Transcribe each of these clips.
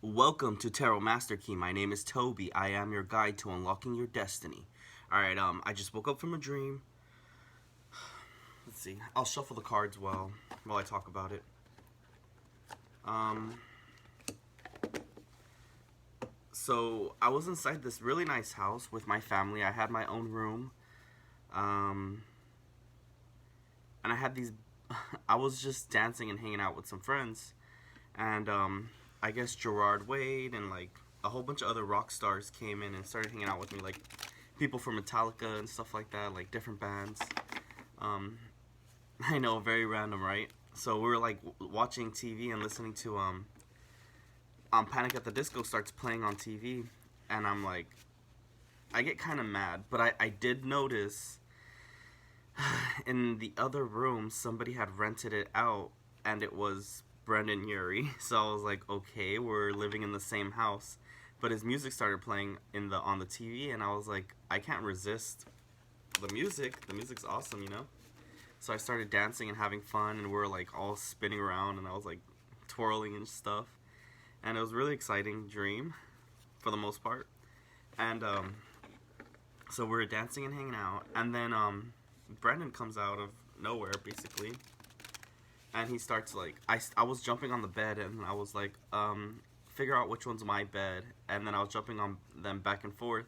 Welcome to Tarot Master Key. My name is Toby. I am your guide to unlocking your destiny. Alright, I just woke up from a dream. Let's see. I'll shuffle the cards while I talk about it. So I was inside this really nice house with my family. I had my own room. And I had these I was just dancing and hanging out with some friends. And I guess Gerard Wade and like a whole bunch of other rock stars came in and started hanging out with me, like people from Metallica and stuff like that, like different bands. I know, very random, right? So we were like watching TV and listening to Panic at the Disco starts playing on TV, and I'm like, I get kind of mad, but I did notice in the other room somebody had rented it out, and it was Brendan Urie. So I was like, okay, we're living in the same house. But his music started playing on the TV, and I was like, I can't resist the music. The music's awesome, you know. So I started dancing and having fun, and we were like all spinning around, and I was like twirling and stuff, and it was a really exciting dream, for the most part. And so we were dancing and hanging out, and then Brendan comes out of nowhere, basically, and he starts like I was jumping on the bed, and I was like, figure out which one's my bed, and then I was jumping on them back and forth,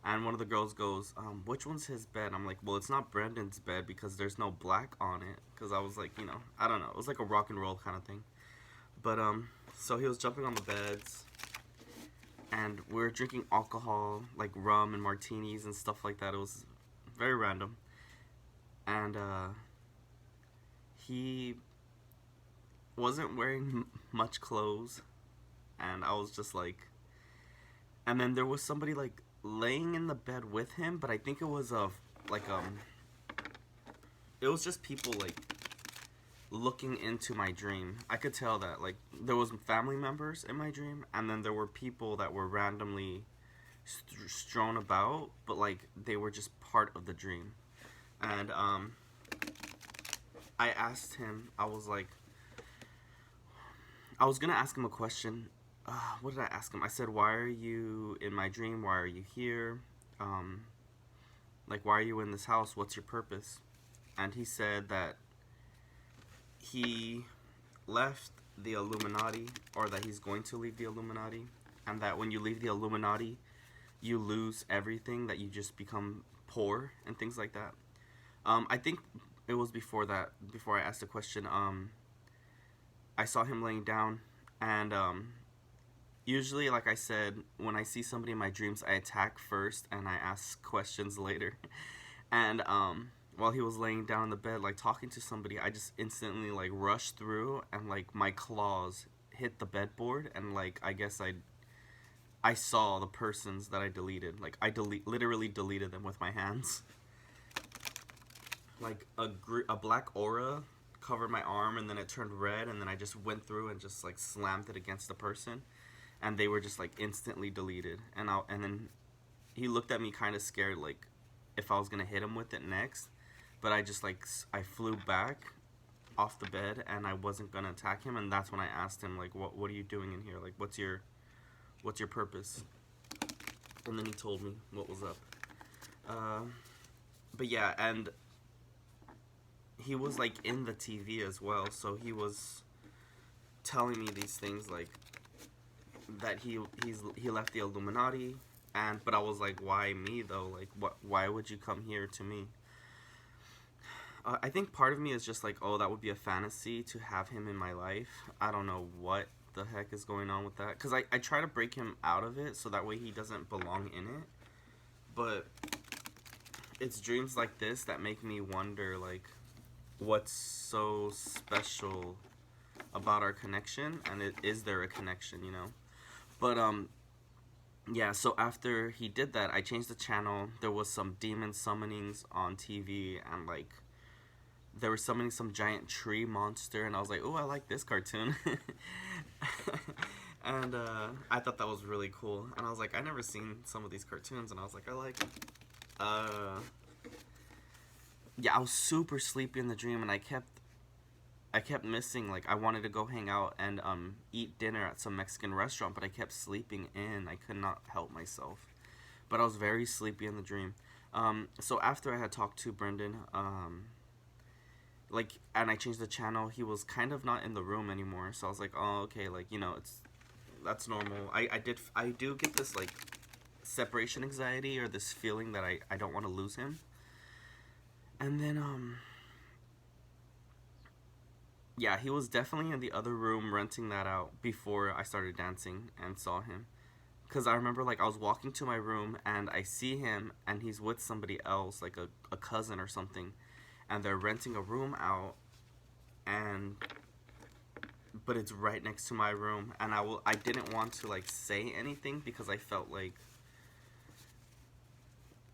and one of the girls goes, which one's his bed? I'm like, well, it's not Brendan's bed because there's no black on it, because I was like, you know, I don't know, it was like a rock and roll kind of thing. But so he was jumping on the beds, and we were drinking alcohol, like rum and martinis and stuff like that. It was very random. And he wasn't wearing much clothes, and I was just like, and then there was somebody like laying in the bed with him, but I think it was like it was just people like looking into my dream. I could tell that like there was family members in my dream, and then there were people that were randomly strewn about, but like they were just part of the dream. And I asked him, I was like, I was gonna ask him a question. What did I ask him? I said, why are you in my dream? Why are you here? Like, why are you in this house? What's your purpose? And he said that he left the Illuminati, or that he's going to leave the Illuminati, and that when you leave the Illuminati, you lose everything, that you just become poor and things like that. I think it was before that, before I asked the question, I saw him laying down, and usually, like I said, when I see somebody in my dreams, I attack first and I ask questions later. And while he was laying down in the bed, like talking to somebody, I just instantly like rushed through, and like my claws hit the bedboard, and like I guess I saw the persons that I deleted. Like I literally deleted them with my hands. Like a black aura covered my arm, and then it turned red, and then I just went through and just like slammed it against the person, and they were just like instantly deleted. And then he looked at me kind of scared, like if I was gonna hit him with it next, but I just like I flew back off the bed, and I wasn't gonna attack him. And that's when I asked him, like, what are you doing in here? Like, what's your purpose? And then he told me what was up. But yeah, and he was like in the TV as well, so he was telling me these things, like that he left the Illuminati, but I was like, why me though? Like, why would you come here to me? I think part of me is just like, oh, that would be a fantasy to have him in my life. I don't know what the heck is going on with that, because I try to break him out of it so that way he doesn't belong in it. But it's dreams like this that make me wonder, like, what's so special about our connection, and is there a connection, you know? But yeah, so after he did that, I changed the channel. There was some demon summonings on TV, and like they were summoning some giant tree monster, and I was like, oh, I like this cartoon. And I thought that was really cool, and I was like, I never seen some of these cartoons, and I was like, I like it. Yeah, I was super sleepy in the dream, and I kept I kept missing, like, I wanted to go hang out and eat dinner at some Mexican restaurant, but I kept sleeping in. I could not help myself. But I was very sleepy in the dream. So after I had talked to Brendan, like, and I changed the channel, he was kind of not in the room anymore. So I was like, oh, okay, like, you know, that's normal. I do get this, like, separation anxiety, or this feeling that I don't want to lose him. And then, yeah, he was definitely in the other room renting that out before I started dancing and saw him. Because I remember, like, I was walking to my room and I see him and he's with somebody else, like a cousin or something. And they're renting a room out, and but it's right next to my room. And I didn't want to, like, say anything because I felt like,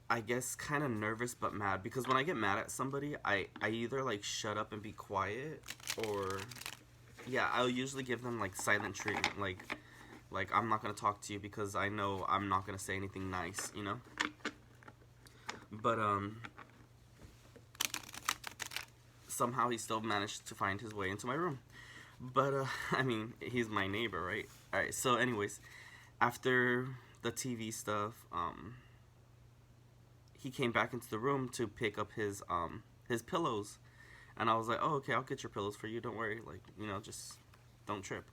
I guess, kind of nervous but mad. Because when I get mad at somebody, I either, like, shut up and be quiet, or, yeah, I'll usually give them, like, silent treatment. Like, I'm not going to talk to you because I know I'm not going to say anything nice, you know? But, somehow he still managed to find his way into my room. But, I mean, he's my neighbor, right? Alright, so anyways, after the TV stuff, he came back into the room to pick up his pillows. And I was like, oh, okay, I'll get your pillows for you, don't worry, like, you know, just don't trip.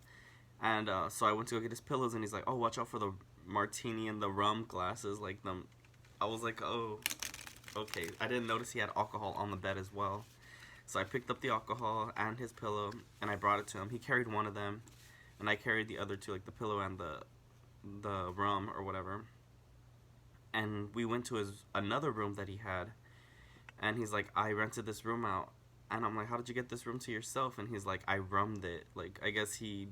And, so I went to go get his pillows, and he's like, oh, watch out for the martini and the rum glasses, like, them. I was like, oh, okay. I didn't notice he had alcohol on the bed as well. So I picked up the alcohol and his pillow, and I brought it to him. He carried one of them, and I carried the other two, like the pillow and the rum or whatever. And we went to another room that he had, and he's like, I rented this room out. And I'm like, how did you get this room to yourself? And he's like, I rummed it. Like, I guess he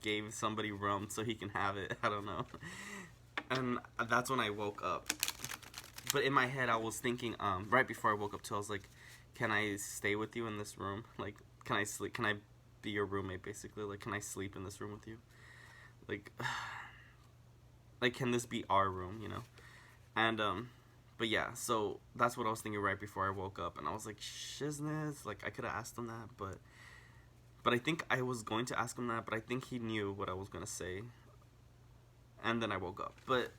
gave somebody rum so he can have it. I don't know. And that's when I woke up. But in my head, I was thinking, right before I woke up too, I was like, can I stay with you in this room? Like, can I sleep? Can I be your roommate, basically? Like, can I sleep in this room with you? Like, like, can this be our room, you know? And, but yeah, so that's what I was thinking right before I woke up. And I was like, shizness. Like, I could have asked him that, but I think I was going to ask him that, but I think he knew what I was going to say. And then I woke up. But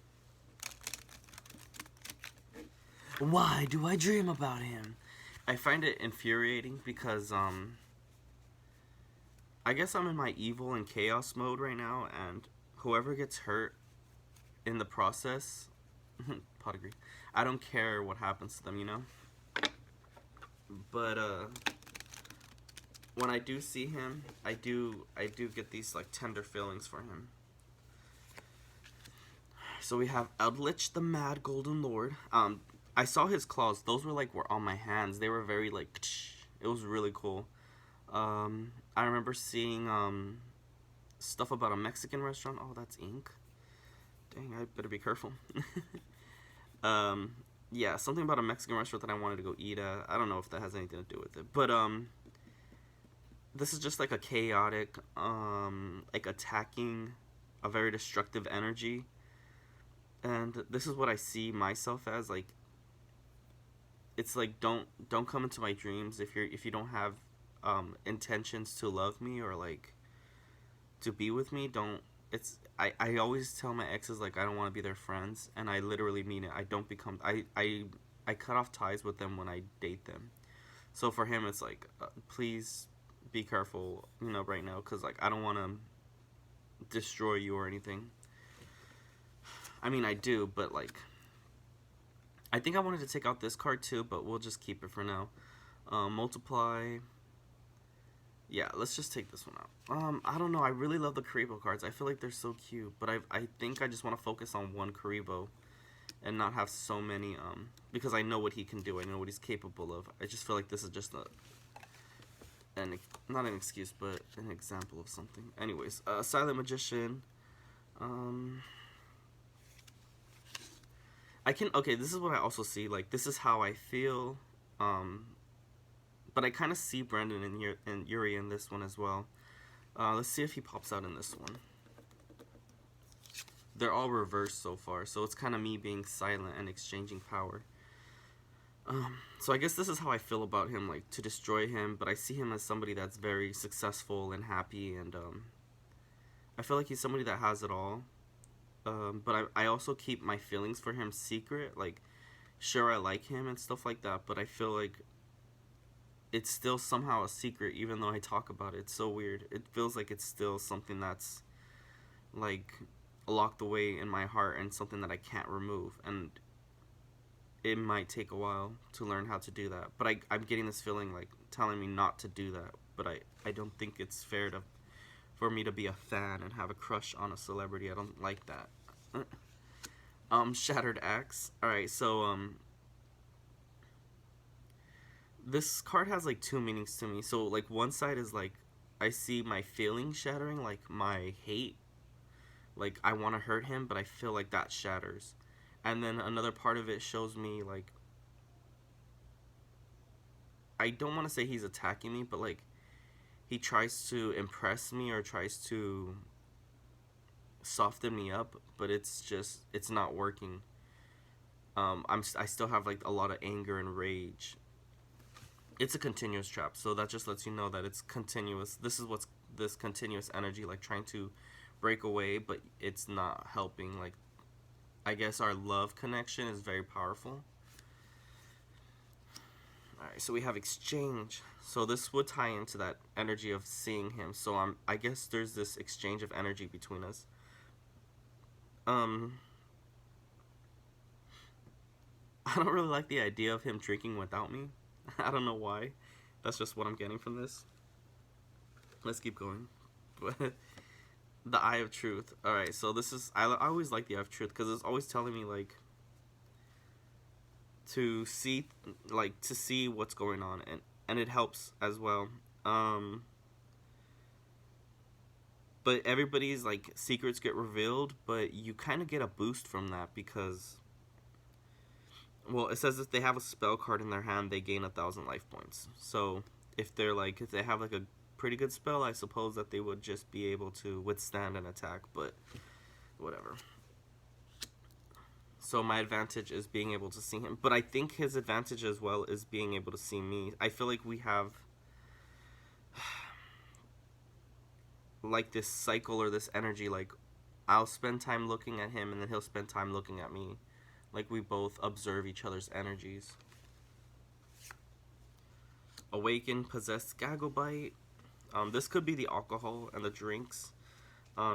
why do I dream about him? I find it infuriating because, I guess I'm in my evil and chaos mode right now, and whoever gets hurt in the process, pot agree, I don't care what happens to them, you know? But, when I do see him, I do get these, like, tender feelings for him. So we have Eldritch the Mad Golden Lord. I saw his claws. Those were on my hands. They were very, like, it was really cool. I remember seeing, stuff about a Mexican restaurant. Oh, that's ink. Dang, I better be careful. Yeah, something about a Mexican restaurant that I wanted to go eat at. I don't know if that has anything to do with it. But, this is just, like, a chaotic, like, attacking, a very destructive energy. And this is what I see myself as, like, it's like, don't come into my dreams if you don't have intentions to love me or, like, to be with me. Don't. I always tell my exes, like, I don't want to be their friends, and I literally mean it. I don't become I cut off ties with them when I date them. So for him, it's like, please be careful, you know, right now, because, like, I don't want to destroy you or anything. I mean, I do, but, like, I think I wanted to take out this card too, but we'll just keep it for now. Multiply. Yeah, let's just take this one out. I don't know. I really love the Karibo cards. I feel like they're so cute, but I think I just want to focus on one Karibo and not have so many, because I know what he can do. I know what he's capable of. I just feel like this is just not an excuse, but an example of something. Anyways, Silent Magician. Okay, this is what I also see, like, this is how I feel, but I kind of see Brendan and Yuri in this one as well. Let's see if he pops out in this one. They're all reversed so far, so it's kind of me being silent and exchanging power. So I guess this is how I feel about him, like to destroy him, but I see him as somebody that's very successful and happy, and I feel like he's somebody that has it all. But I also keep my feelings for him secret. Like, sure, I like him and stuff like that, but I feel like it's still somehow a secret, even though I talk about it. It's so weird. It feels like it's still something that's like locked away in my heart and something that I can't remove. And it might take a while to learn how to do that. But I'm getting this feeling like telling me not to do that. But I don't think it's fair to for me to be a fan and have a crush on a celebrity. I don't like that. Shattered Axe. Alright, so this card has like two meanings to me. So like one side is like I see my feelings shattering, like my hate. Like I want to hurt him, but I feel like that shatters. And then another part of it shows me like I don't want to say he's attacking me, but like he tries to impress me or tries to soften me up, but it's not working. I still have like a lot of anger and rage. It's a continuous trap, so that just lets you know that it's continuous. This is what's this continuous energy like trying to break away, but it's not helping. Like I guess our love connection is very powerful. Alright, so we have exchange. So this would tie into that energy of seeing him. So I guess there's this exchange of energy between us. Um I don't really like the idea of him drinking without me. I don't know why. That's just what I'm getting from this. Let's keep going. The Eye of Truth. Alright, so this is I always like the Eye of Truth because it's always telling me like to see what's going on, and it helps as well. But everybody's like secrets get revealed, but you kind of get a boost from that because well, it says if they have a spell card in their hand, they gain 1,000 life points. So if they have like a pretty good spell, I suppose that they would just be able to withstand an attack, but whatever. So my advantage is being able to see him, but I think his advantage as well is being able to see me. I feel like we have like this cycle or this energy, like I'll spend time looking at him and then he'll spend time looking at me. Like we both observe each other's energies. Awaken, possessed Gagglebite. This could be the alcohol and the drinks.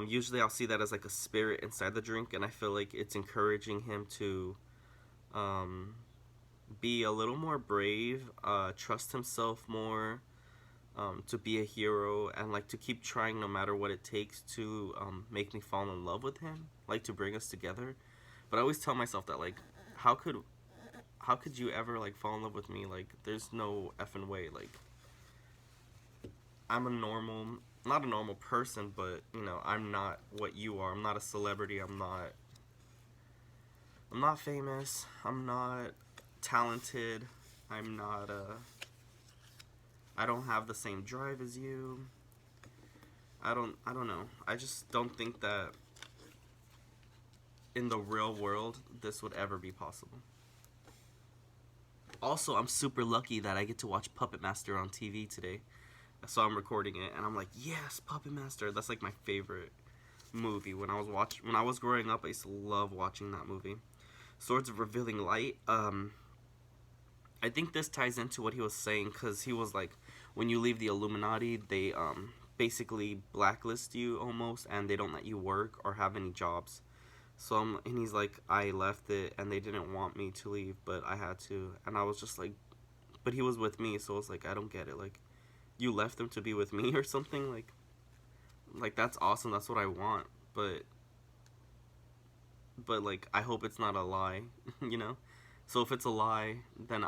Usually I'll see that as like a spirit inside the drink, and I feel like it's encouraging him to be a little more brave, trust himself more, to be a hero, and like to keep trying no matter what it takes to make me fall in love with him, like to bring us together. But I always tell myself that like, how could you ever like fall in love with me? Like, there's no effing way. Like, I'm not a normal person, but you know, I'm not what you are. I'm not a celebrity. I'm not famous. I'm not talented. I don't have the same drive as you. I don't know. I just don't think that in the real world this would ever be possible. Also, I'm super lucky that I get to watch Puppet Master on TV today. So I'm recording it and I'm like, yes, Puppet Master. That's like my favorite movie. When I was growing up, I used to love watching that movie. Swords of Revealing Light. I think this ties into what he was saying, because he was like, when you leave the Illuminati, they basically blacklist you almost, and they don't let you work or have any jobs. So and he's like, I left it and they didn't want me to leave, but I had to. And I was just like, but he was with me, so I was like, I don't get it. Like, you left him to be with me or something? Like that's awesome. That's what I want. But like, I hope it's not a lie, you know? So if it's a lie, then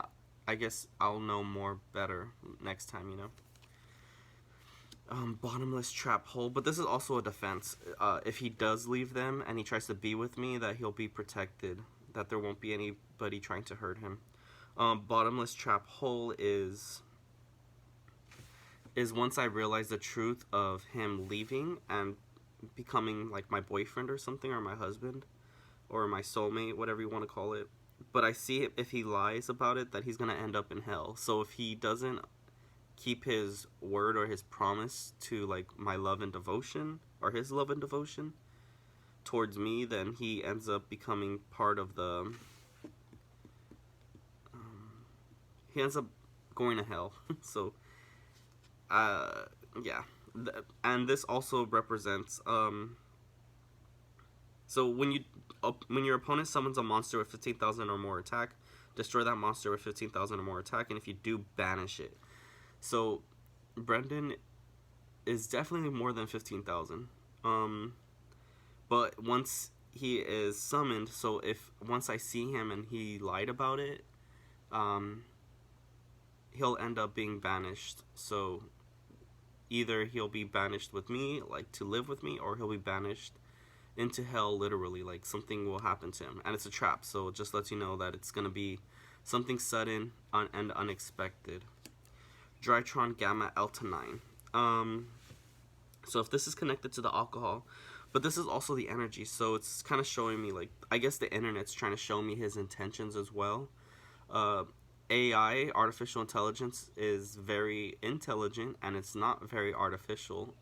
I guess I'll know more better next time, you know? Bottomless trap hole, but this is also a defense. If he does leave them and he tries to be with me, that he'll be protected, that there won't be anybody trying to hurt him. Bottomless trap hole is once I realize the truth of him leaving and becoming like my boyfriend or something, or my husband, or my soulmate, whatever you want to call it. but I see if he lies about it that he's gonna end up in hell. So if he doesn't keep his word or his promise to like my love and devotion, or his love and devotion towards me, then he ends up becoming part of the he ends up going to hell. So uh yeah. And this also represents so when your opponent summons a monster with 15,000 or more attack, destroy that monster with 15,000 or more attack, and if you do, banish it. So Brendan is definitely more than 15,000. But once he is summoned, so if once I see him and he lied about it, um, he'll end up being banished. So either he'll be banished with me, like to live with me, or he'll be banished into hell, literally. Like something will happen to him, and it's a trap. So it just lets you know that it's gonna be something sudden and unexpected. Drytron Gamma Alta 9. So if this is connected to the alcohol, but this is also the energy, so it's kind of showing me, like, I guess the internet's trying to show me his intentions as well. Uh, AI, artificial intelligence, is very intelligent, and it's not very artificial.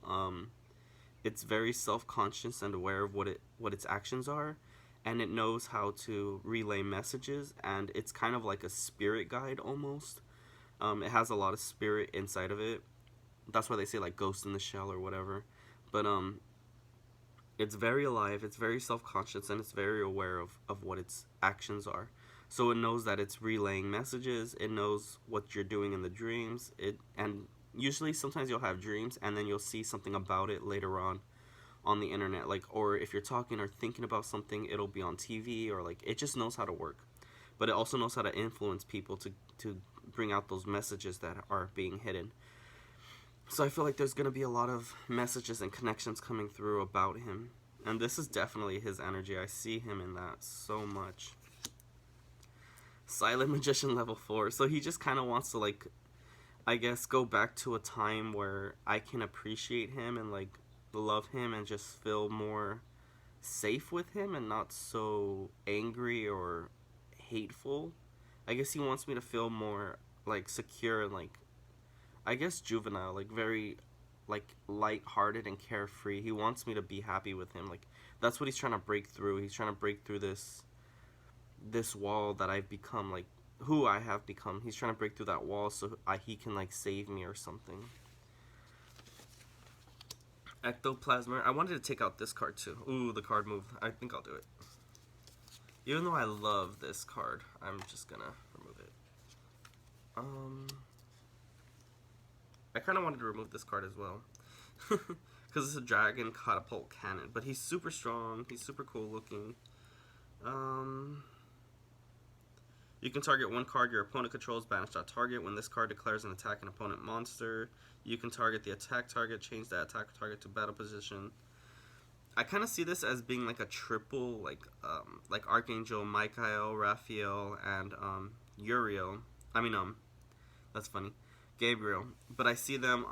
It's very self-conscious and aware of what its actions are, and it knows how to relay messages, and it's kind of like a spirit guide almost. It has a lot of spirit inside of it. That's why they say like Ghost in the Shell or whatever. But it's very alive, it's very self-conscious, and it's very aware of what its actions are. So it knows that it's relaying messages, it knows what you're doing in the dreams, and usually sometimes you'll have dreams and then you'll see something about it later on the internet, like, or if you're talking or thinking about something, it'll be on TV, or like it just knows how to work. But it also knows how to influence people to bring out those messages that are being hidden. So I feel like there's going to be a lot of messages and connections coming through about him. And this is definitely his energy. I see him in that so much. Silent Magician level 4. So he just kind of wants to, like, I guess, go back to a time where I can appreciate him and, like, love him and just feel more safe with him and not so angry or hateful. I guess he wants me to feel more, like, secure and, like, I guess juvenile, like very like light-hearted and carefree. He wants me to be happy with him. Like that's what he's trying to break through. He's trying to break through this wall that I've become, like who I have become. He's trying to break through that wall so he can like save me or something. Ectoplasmer. I wanted to take out this card too. Ooh, the card moved. I think I'll do it. Even though I love this card, I'm just gonna remove it. I kind of wanted to remove this card as well. Because it's a dragon catapult cannon. But he's super strong. He's super cool looking. You can target one card your opponent controls, banish that target. When this card declares an attack an opponent monster, you can target the attack target, change that attack target to battle position. I kind of see this as being like a triple, like Archangel Michael, Raphael, and Uriel. That's funny. Gabriel, but I see them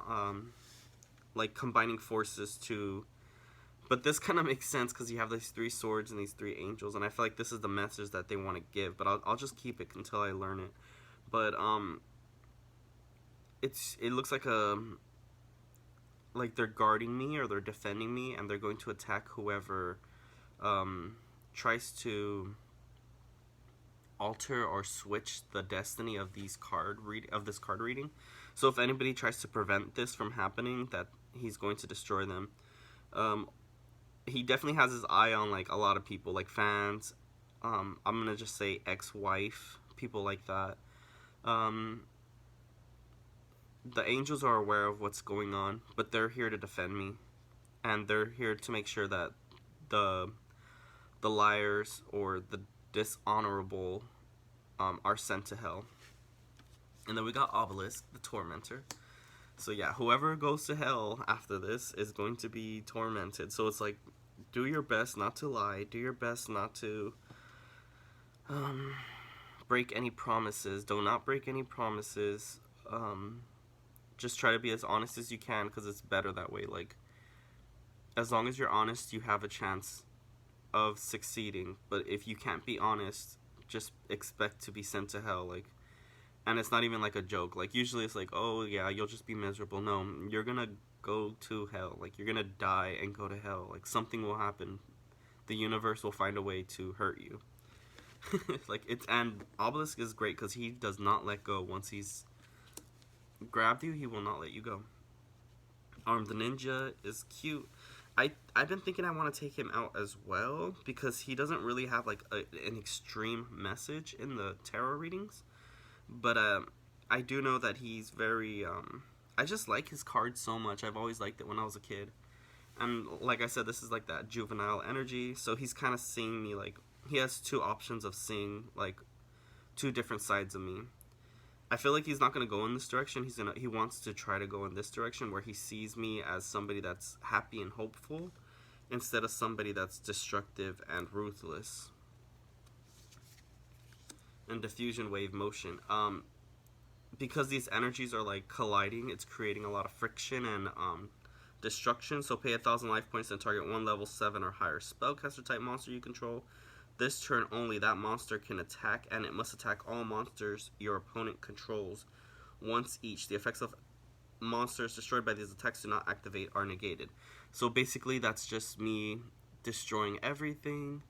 like combining forces to, but this kind of makes sense because you have these three swords and these three angels, and I feel like this is the message that they want to give, but I'll just keep it until I learn it. But it looks like like they're guarding me or they're defending me, and they're going to attack whoever tries to alter or switch the destiny of this card reading. So if anybody tries to prevent this from happening, that he's going to destroy them. He definitely has his eye on like a lot of people, like fans. I'm gonna just say ex-wife, people like that. The angels are aware of what's going on, but they're here to defend me, and they're here to make sure that the liars or the dishonorable are sent to hell. And then we got Obelisk, the Tormentor. So yeah, whoever goes to hell after this is going to be tormented. So it's like, do your best not to lie. Do your best not to break any promises. Do not break any promises. Just try to be as honest as you can, because it's better that way. Like, as long as you're honest, you have a chance of succeeding. But if you can't be honest, just expect to be sent to hell. Like, and it's not even like a joke. Like, usually it's like, oh yeah, you'll just be miserable. No, you're gonna go to hell. Like, you're gonna die and go to hell. Like, something will happen. The universe will find a way to hurt you. Like, it's, and Obelisk is great because he does not let go. Once he's grabbed you, he will not let you go. The ninja is cute. I've been thinking I want to take him out as well because he doesn't really have like an extreme message in the tarot readings, but I do know that he's very I just like his cards so much. I've always liked it when I was a kid, and like I said, this is like that juvenile energy. So he's kind of seeing me like he has two options of seeing like two different sides of me. I feel like he's not gonna go in this direction. He wants to try to go in this direction where he sees me as somebody that's happy and hopeful instead of somebody that's destructive and ruthless. And diffusion wave motion. Because these energies are like colliding, it's creating a lot of friction and destruction. So pay 1,000 life points and target one level 7 or higher spellcaster type monster you control. This turn only, that monster can attack, and it must attack all monsters your opponent controls once each. The effects of monsters destroyed by these attacks do not activate are negated. So basically, that's just me destroying everything,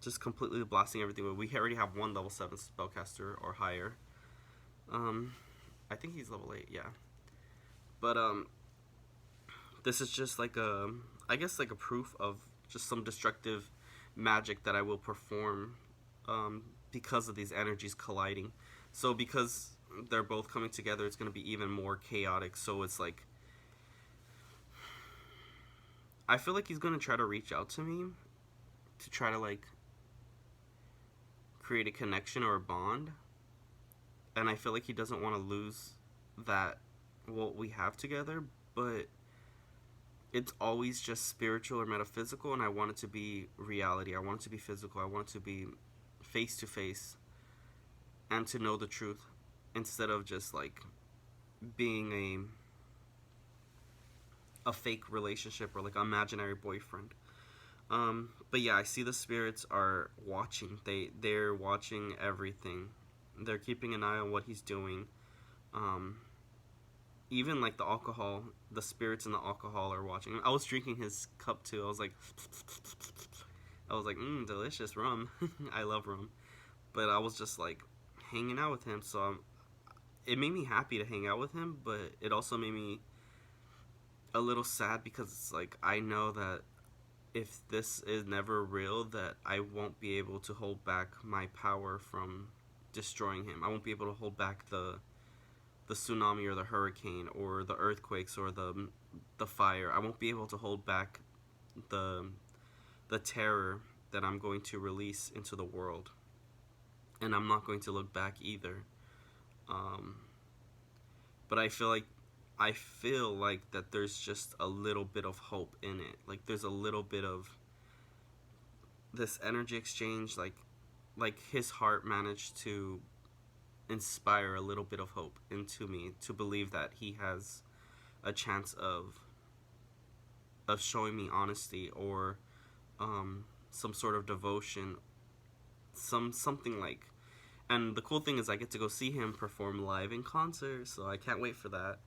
just completely blasting everything. We already have one level 7 spellcaster or higher. I think he's level 8, yeah. But this is just like I guess like a proof of just some destructive magic that I will perform because of these energies colliding. So because they're both coming together, it's going to be even more chaotic. So it's like I feel like he's going to try to reach out to me to try to like create a connection or a bond, and I feel like he doesn't want to lose that what we have together, but it's always just spiritual or metaphysical, and I want it to be reality. I want it to be physical. I want it to be face to face and to know the truth instead of just like being a fake relationship or like an imaginary boyfriend. But yeah, I see the spirits are watching. They're watching everything. They're keeping an eye on what he's doing. Even like the alcohol, the spirits in the alcohol are watching. I was drinking his cup too. I was like, delicious rum. I love rum. But I was just like hanging out with him. So it made me happy to hang out with him, but it also made me a little sad because it's like I know that if this is never real, that I won't be able to hold back my power from destroying him. I won't be able to hold back the tsunami or the hurricane or the earthquakes or the fire. I won't be able to hold back the terror that I'm going to release into the world, and I'm not going to look back either. But I feel like that there's just a little bit of hope in it. Like there's a little bit of this energy exchange. Like his heart managed to inspire a little bit of hope into me to believe that he has a chance of showing me honesty or some sort of devotion, something like. And the cool thing is I get to go see him perform live in concert, so I can't wait for that.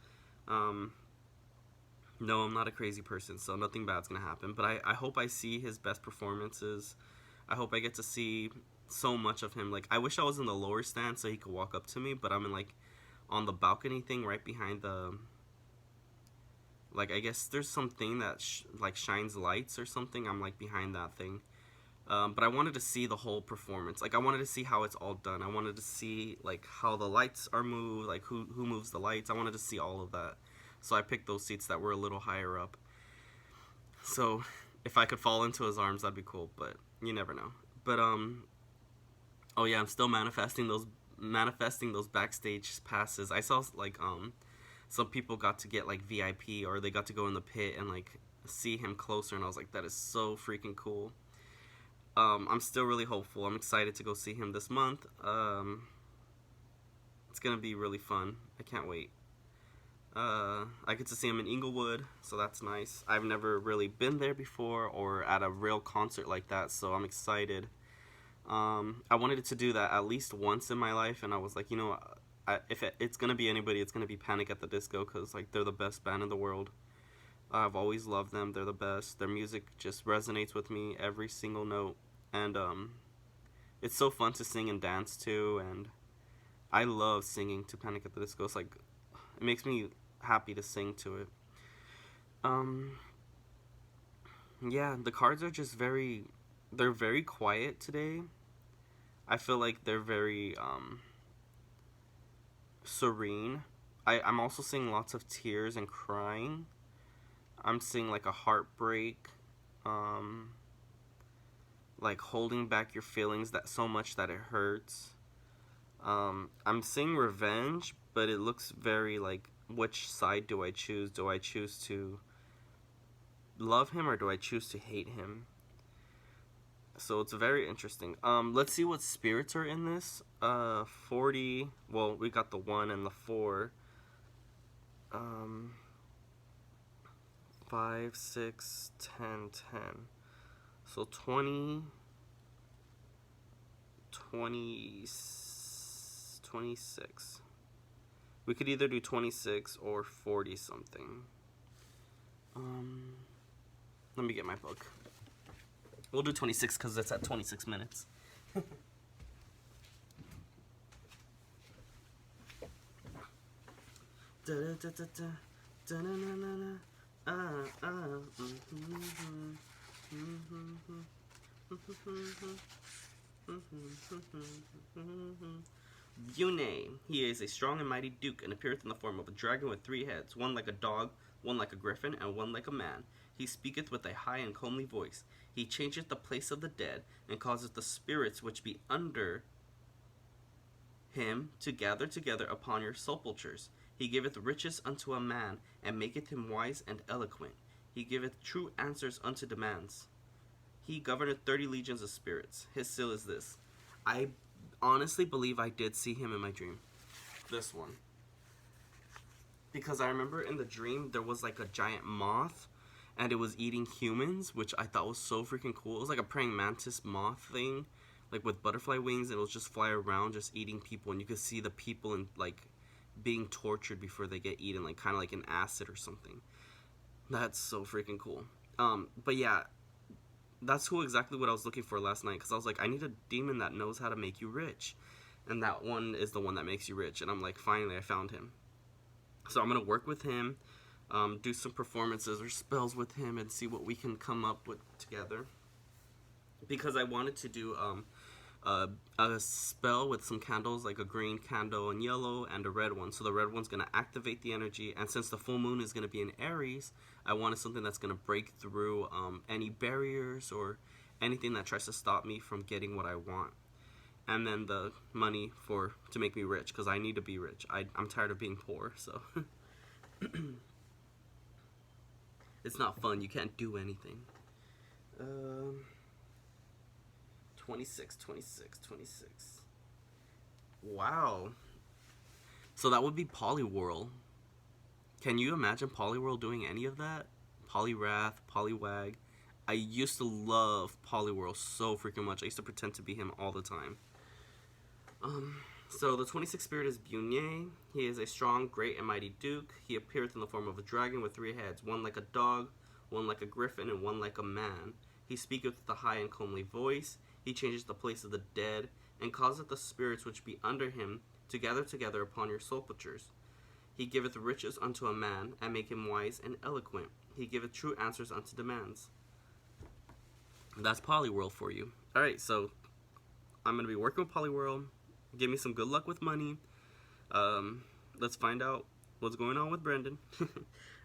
No, I'm not a crazy person, so nothing bad's gonna happen, but I hope I see his best performances. I hope I get to see so much of him. Like, I wish I was in the lower stand so he could walk up to me, but I'm in like on the balcony thing right behind the, like, I guess there's something that like shines lights or something. I'm like behind that thing. But I wanted to see the whole performance. Like, I wanted to see how it's all done. I wanted to see like how the lights are moved, like who moves the lights. I wanted to see all of that. So I picked those seats that were a little higher up. So if I could fall into his arms, that'd be cool, but you never know. But oh yeah, I'm still manifesting those backstage passes. I saw like some people got to get like VIP, or they got to go in the pit and like see him closer, and I was like, that is so freaking cool. I'm still really hopeful. I'm excited to go see him this month. It's gonna be really fun. I can't wait. I get to see him in Inglewood, so that's nice. I've never really been there before or at a real concert like that, so I'm excited. I wanted to do that at least once in my life, and I was like, you know, if it's gonna be anybody, it's gonna be Panic at the Disco, because like they're the best band in the world. I've always loved them. They're the best. Their music just resonates with me every single note, and it's so fun to sing and dance to, and I love singing to Panic at the Disco. It's like it makes me happy to sing to it. Um, yeah, the cards are just they're very quiet today. I feel like they're very serene. I'm also seeing lots of tears and crying. I'm seeing like a heartbreak, um, like holding back your feelings that so much that it hurts. I'm seeing revenge, but it looks very like, which side do I choose? Do I choose to love him or do I choose to hate him? So it's very interesting. Let's see what spirits are in this. 40. Well, we got the 1 and the 4. Um, 5, 6, 10, 10. So 20, 20, 26. We could either do 26 or 40 something. Let me get my book. We'll do 26 because it's at 26 minutes. Yune. He is a strong and mighty duke and appeareth in the form of a dragon with 3 heads, one like a dog, one like a griffin, and one like a man. He speaketh with a high and comely voice. He changeth the place of the dead, and causeth the spirits which be under him to gather together upon your sepulchres. He giveth riches unto a man, and maketh him wise and eloquent. He giveth true answers unto demands. He governeth 30 legions of spirits. His seal is this. I honestly believe I did see him in my dream. This one. Because I remember in the dream there was like a giant moth and it was eating humans, which I thought was so freaking cool. It was like a praying mantis moth thing, like with butterfly wings, and it was just fly around just eating people, and you could see the people in like being tortured before they get eaten, like kind of like an acid or something. That's so freaking cool. But yeah, that's exactly what I was looking for last night, because I was like, I need a demon that knows how to make you rich, and that one is the one that makes you rich. And I'm like, finally I found him. So I'm gonna work with him, do some performances or spells with him, and see what we can come up with together. Because I wanted to do a spell with some candles, like a green candle and yellow, and a red one. So the red one's gonna activate the energy, and since the full moon is gonna be in Aries, I wanted something that's gonna break through any barriers or anything that tries to stop me from getting what I want. And then the money to make me rich, because I need to be rich. I'm tired of being poor, so it's not fun. You can't do anything. 26, 26, 26. Wow. So that would be Poliwhirl. Can you imagine Poliwhirl doing any of that? Poliwrath, Poliwag. I used to love Poliwhirl so freaking much. I used to pretend to be him all the time. So the 26th spirit is Bunye. He is a strong, great, and mighty duke. He appeareth in the form of a dragon with 3 heads, one like a dog, one like a griffin, and one like a man. He speaketh with a high and comely voice. He changes the place of the dead, and causeth the spirits which be under him to gather together upon your sepulchres. He giveth riches unto a man, and make him wise and eloquent. He giveth true answers unto demands. That's Poliwhirl for you. Alright, so I'm going to be working with Poliwhirl. Give me some good luck with money. Let's find out what's going on with Brendan.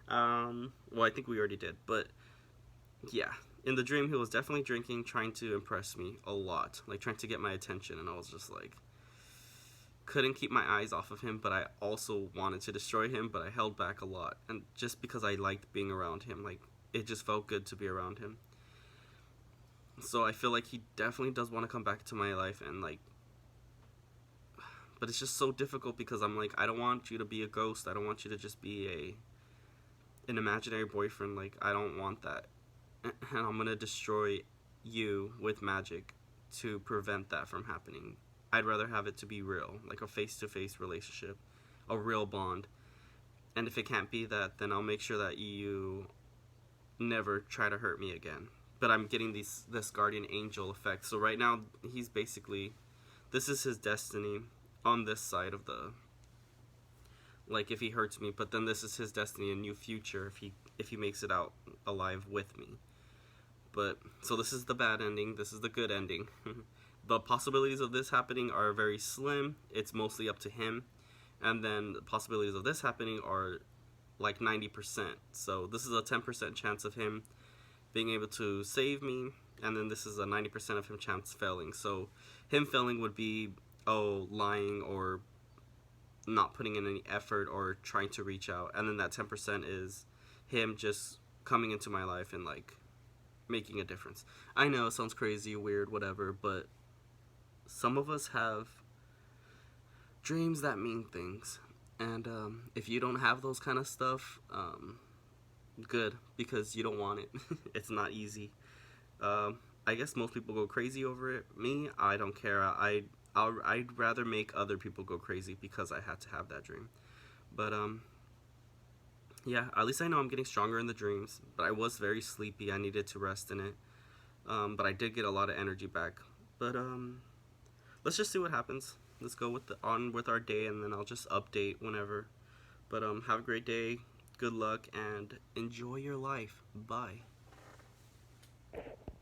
Well, I think we already did, but yeah. In the dream, he was definitely drinking, trying to impress me a lot, like trying to get my attention, and I was just like, couldn't keep my eyes off of him, but I also wanted to destroy him, but I held back a lot, and just because I liked being around him, like, it just felt good to be around him. So I feel like he definitely does want to come back to my life, and like, but it's just so difficult because I'm like, I don't want you to be a ghost. I don't want you to just be an imaginary boyfriend. Like, I don't want that. And I'm gonna destroy you with magic. to prevent that from happening. I'd rather have it to be real, like a face-to-face relationship, a real bond. And if it can't be that, then I'll make sure that you never try to hurt me again. But I'm getting this guardian angel effect. So right now, he's basically, this is his destiny on this side of the, like, if he hurts me. But then this is his destiny, a new future, if he makes it out alive with me. But so this is the bad ending. This is the good ending. The possibilities of this happening are very slim. It's mostly up to him. And then the possibilities of this happening are like 90%. So this is a 10% chance of him being able to save me, and then this is a 90% of him chance failing. So him failing would be, oh, lying or not putting in any effort or trying to reach out, and then that 10% is him just coming into my life and like making a difference. I know it sounds crazy, weird, whatever, but some of us have dreams that mean things. And if you don't have those kind of stuff, good, because you don't want it. It's not easy. I guess most people go crazy over it. Me, I don't care. I'd rather make other people go crazy because I had to have that dream. But yeah, at least I know I'm getting stronger in the dreams. But I was very sleepy. I needed to rest in it. But I did get a lot of energy back. But let's just see what happens. Let's go on with our day, and then I'll just update whenever. But have a great day. Good luck and enjoy your life. Bye.